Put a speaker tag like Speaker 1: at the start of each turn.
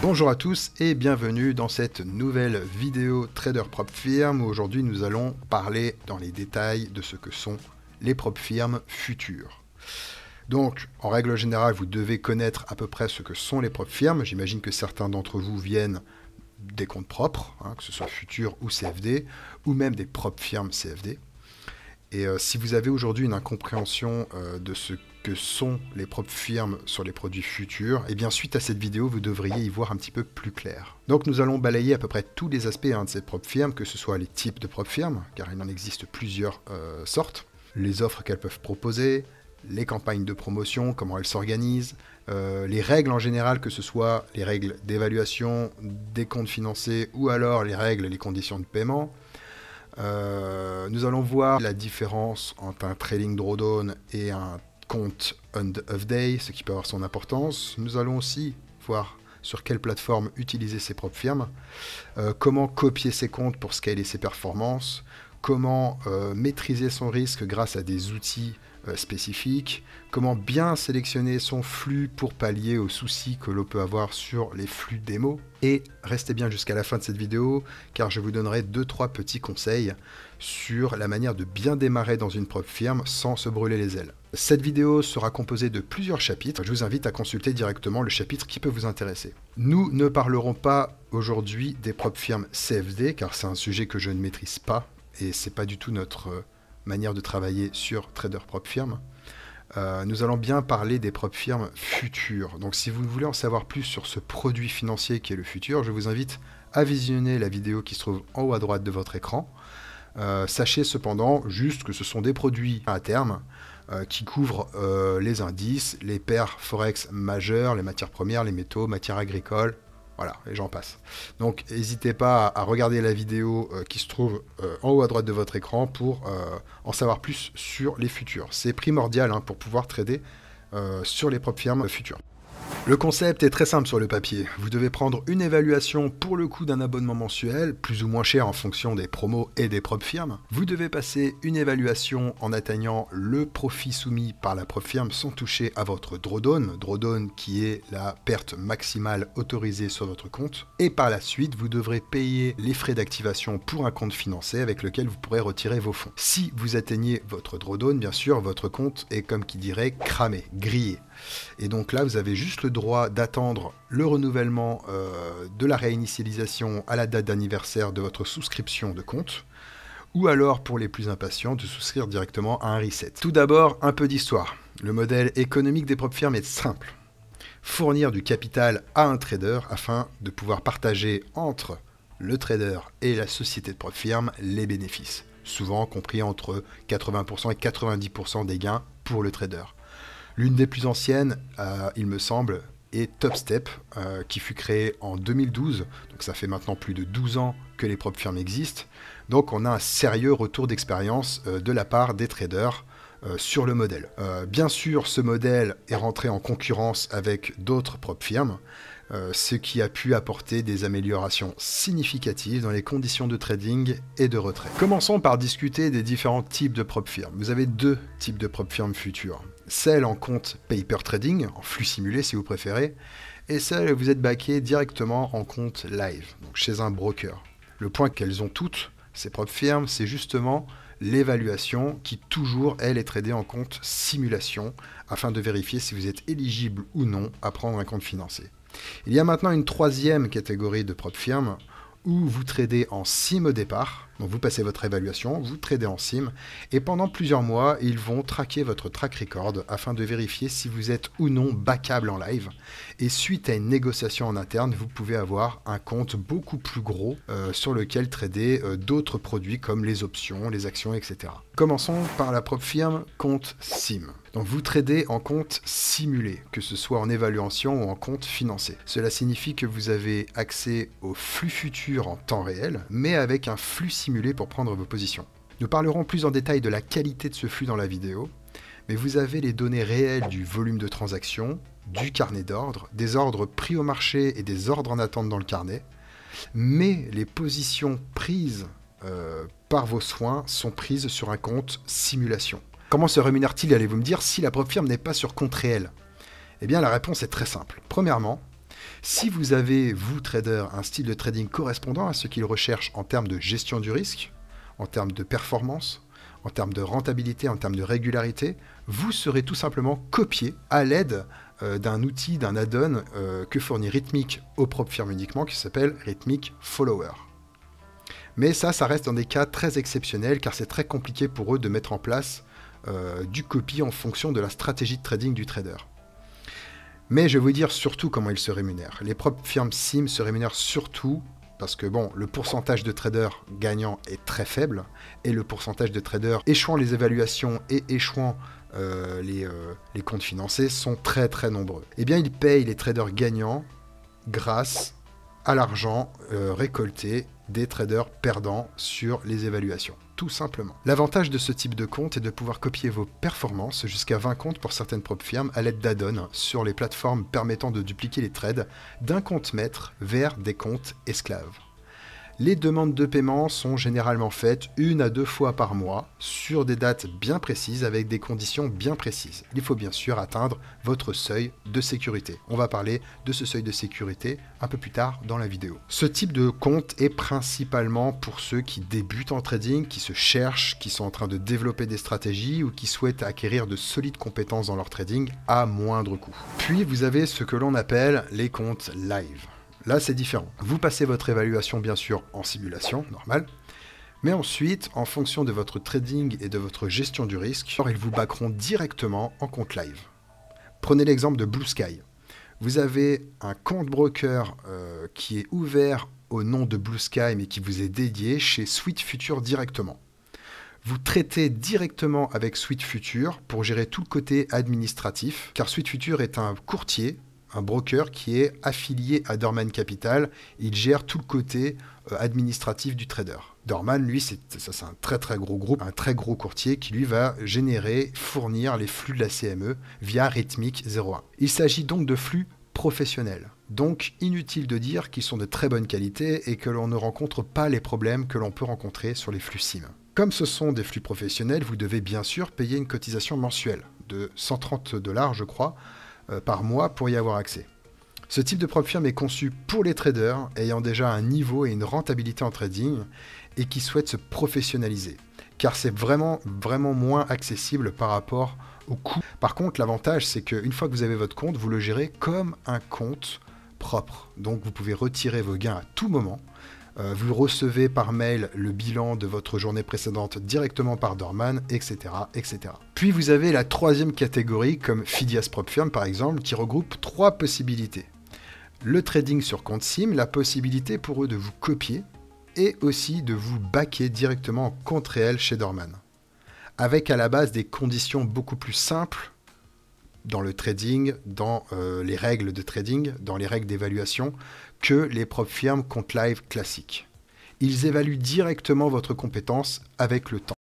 Speaker 1: Bonjour à tous et bienvenue dans cette nouvelle vidéo Trader Prop Firm où aujourd'hui nous allons parler dans les détails de ce que sont les prop firmes futures. Donc en règle générale vous devez connaître à peu près ce que sont les prop firmes. J'imagine que certains d'entre vous viennent des comptes propres, que ce soit futurs ou CFD, ou même des prop firmes CFD. Et si vous avez aujourd'hui une incompréhension de ce que sont les prop firmes sur les produits futurs, et bien suite à cette vidéo, vous devriez y voir un petit peu plus clair. Donc nous allons balayer à peu près tous les aspects de ces prop firmes, que ce soit les types de prop firmes, car il en existe plusieurs sortes, les offres qu'elles peuvent proposer, les campagnes de promotion, comment elles s'organisent, les règles en général, que ce soit les règles d'évaluation des comptes financés ou alors les règles et les conditions de paiement. Nous allons voir la différence entre un trailing drawdown et un compte end of day, ce qui peut avoir son importance. Nous allons aussi voir sur quelle plateforme utiliser ces prop firmes, comment copier ses comptes pour scaler ses performances, comment maîtriser son risque grâce à des outils spécifiques, comment bien sélectionner son flux pour pallier aux soucis que l'on peut avoir sur les flux démo. Et restez bien jusqu'à la fin de cette vidéo car je vous donnerai 2-3 petits conseils sur la manière de bien démarrer dans une prop firme sans se brûler les ailes. Cette vidéo sera composée de plusieurs chapitres. Je vous invite à consulter directement le chapitre qui peut vous intéresser. Nous ne parlerons pas aujourd'hui des prop firmes CFD car c'est un sujet que je ne maîtrise pas et c'est pas du tout notre manière de travailler sur Trader Prop Firm. Nous allons bien parler des prop firmes futures. Donc si vous voulez en savoir plus sur ce produit financier qui est le futur, je vous invite à visionner la vidéo qui se trouve en haut à droite de votre écran. Sachez cependant juste que ce sont des produits à terme qui couvrent les indices, les paires forex majeures, les matières premières, les métaux, matières agricoles, voilà, et j'en passe. Donc n'hésitez pas à regarder la vidéo qui se trouve en haut à droite de votre écran pour en savoir plus sur les futurs. C'est primordial pour pouvoir trader sur les prop firmes futures. Le concept est très simple sur le papier. Vous devez prendre une évaluation pour le coût d'un abonnement mensuel, plus ou moins cher en fonction des promos et des prop firmes. Vous devez passer une évaluation en atteignant le profit soumis par la prop firme sans toucher à votre drawdown. Drawdown qui est la perte maximale autorisée sur votre compte. Et par la suite, vous devrez payer les frais d'activation pour un compte financé avec lequel vous pourrez retirer vos fonds. Si vous atteignez votre drawdown, bien sûr, votre compte est comme qui dirait cramé, grillé. Et donc là, vous avez juste le droit d'attendre le renouvellement de la réinitialisation à la date d'anniversaire de votre souscription de compte, ou alors, pour les plus impatients, de souscrire directement à un reset. Tout d'abord, un peu d'histoire. Le modèle économique des prop firmes est simple. Fournir du capital à un trader afin de pouvoir partager entre le trader et la société de prop firme les bénéfices, souvent compris entre 80% et 90% des gains pour le trader. L'une des plus anciennes, il me semble, est TopStep, qui fut créée en 2012. Donc ça fait maintenant plus de 12 ans que les prop firmes existent. Donc on a un sérieux retour d'expérience de la part des traders sur le modèle. Bien sûr, ce modèle est rentré en concurrence avec d'autres prop firmes, ce qui a pu apporter des améliorations significatives dans les conditions de trading et de retrait. Commençons par discuter des différents types de prop firmes. Vous avez deux types de prop firmes futures. Celle en compte paper trading, en flux simulé si vous préférez, et celle où vous êtes backé directement en compte live, donc chez un broker. Le point qu'elles ont toutes, ces prop firmes, c'est justement l'évaluation qui toujours, elle, est tradée en compte simulation, afin de vérifier si vous êtes éligible ou non à prendre un compte financier. Il y a maintenant une troisième catégorie de prop firmes où vous tradez en sim au départ, donc vous passez votre évaluation, vous tradez en sim, et pendant plusieurs mois, ils vont traquer votre track record afin de vérifier si vous êtes ou non backable en live. Et suite à une négociation en interne, vous pouvez avoir un compte beaucoup plus gros sur lequel trader d'autres produits comme les options, les actions, etc. Commençons par la prop firme compte sim. Donc vous tradez en compte simulé, que ce soit en évaluation ou en compte financé. Cela signifie que vous avez accès au flux futur en temps réel, mais avec un flux simulé pour prendre vos positions. Nous parlerons plus en détail de la qualité de ce flux dans la vidéo, mais vous avez les données réelles du volume de transactions, du carnet d'ordre, des ordres pris au marché et des ordres en attente dans le carnet, mais les positions prises par vos soins sont prises sur un compte simulation. Comment se rémunère-t-il, allez-vous me dire, si la prop firme n'est pas sur compte réel? Eh bien, la réponse est très simple. Premièrement, Si vous avez, vous trader, un style de trading correspondant à ce qu'ils recherchent en termes de gestion du risque, en termes de performance, en termes de rentabilité, en termes de régularité, vous serez tout simplement copié à l'aide d'un outil, d'un add-on que fournit Rithmic aux propres firmes uniquement, qui s'appelle Rithmic Follower. Mais ça reste dans des cas très exceptionnels, car c'est très compliqué pour eux de mettre en place du copy en fonction de la stratégie de trading du trader. Mais je vais vous dire surtout comment ils se rémunèrent. Les propres firmes sim se rémunèrent surtout parce que bon, le pourcentage de traders gagnants est très faible, et le pourcentage de traders échouant les évaluations et échouant les comptes financés sont très très nombreux. Eh bien, ils payent les traders gagnants grâce à l'argent récolté des traders perdants sur les évaluations, tout simplement. L'avantage de ce type de compte est de pouvoir copier vos performances jusqu'à 20 comptes pour certaines propres firmes à l'aide d'add-ons sur les plateformes permettant de dupliquer les trades d'un compte maître vers des comptes esclaves. Les demandes de paiement sont généralement faites 1 à 2 fois par mois sur des dates bien précises avec des conditions bien précises. Il faut bien sûr atteindre votre seuil de sécurité. On va parler de ce seuil de sécurité un peu plus tard dans la vidéo. Ce type de compte est principalement pour ceux qui débutent en trading, qui se cherchent, qui sont en train de développer des stratégies ou qui souhaitent acquérir de solides compétences dans leur trading à moindre coût. Puis vous avez ce que l'on appelle les comptes live. Là, c'est différent. Vous passez votre évaluation, bien sûr, en simulation, normal. Mais ensuite, en fonction de votre trading et de votre gestion du risque, ils vous backeront directement en compte live. Prenez l'exemple de Blue Sky. Vous avez un compte broker qui est ouvert au nom de Blue Sky, mais qui vous est dédié chez Sweet Future directement. Vous traitez directement avec Sweet Future pour gérer tout le côté administratif, car Sweet Future est un courtier, un broker qui est affilié à Dorman Capital. Il gère tout le côté administratif du trader. Dorman, lui, c'est un très très gros groupe, un très gros courtier qui lui va fournir les flux de la CME via Rithmic 01. Il s'agit donc de flux professionnels. Donc inutile de dire qu'ils sont de très bonne qualité et que l'on ne rencontre pas les problèmes que l'on peut rencontrer sur les flux SIM. Comme ce sont des flux professionnels, vous devez bien sûr payer une cotisation mensuelle de 130 $, je crois, par mois pour y avoir accès. Ce type de propre firme est conçu pour les traders ayant déjà un niveau et une rentabilité en trading et qui souhaitent se professionnaliser, car c'est vraiment moins accessible par rapport au coût. Par contre, l'avantage, c'est qu'une fois que vous avez votre compte, vous le gérez comme un compte propre. Donc vous pouvez retirer vos gains à tout moment. Vous recevez par mail le bilan de votre journée précédente directement par Dorman, etc., etc. Puis vous avez la troisième catégorie, comme Fidias Prop Firm par exemple, qui regroupe 3 possibilités. Le trading sur compte SIM, la possibilité pour eux de vous copier, et aussi de vous backer directement en compte réel chez Dorman. Avec à la base des conditions beaucoup plus simples dans le trading, dans les règles de trading, dans les règles d'évaluation, que les propres firmes compte live classiques. Ils évaluent directement votre compétence avec le temps.